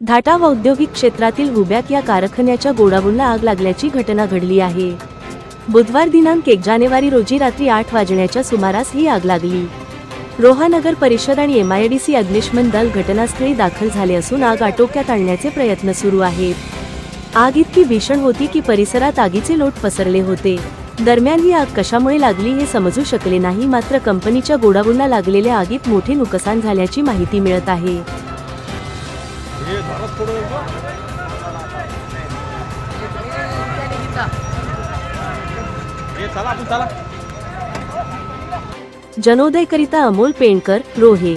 धाटाव औद्योगिक क्षेत्रातील हुब्याक या कारखान्याच्या गोडाऊनला आग लागल्याची घटना घडली आहे। बुधवार दिनांक 1 जानेवारी रोजी रात्री 8 वाजण्याच्या सुमारास ही आग लागली। रोहा नगर परिषद आणि MIDC अग्निशमन दल घटनास्थळी दाखल झाले असून आग आटोक्यात आणण्याचे प्रयत्न सुरू आहेत। आग इतकी भीषण होती की परिसरात आगीचे लोट पसरले होते। दरम्यान ही आग कशामुळे लागली हे समजू शकले नाही, मात्र कंपनीच्या गोडाऊनला लागलेल्या आगीत मोठे नुकसान झाल्याची माहिती मिळत आहे। जनोदय करिता अमोल पेंडकर, रोहे।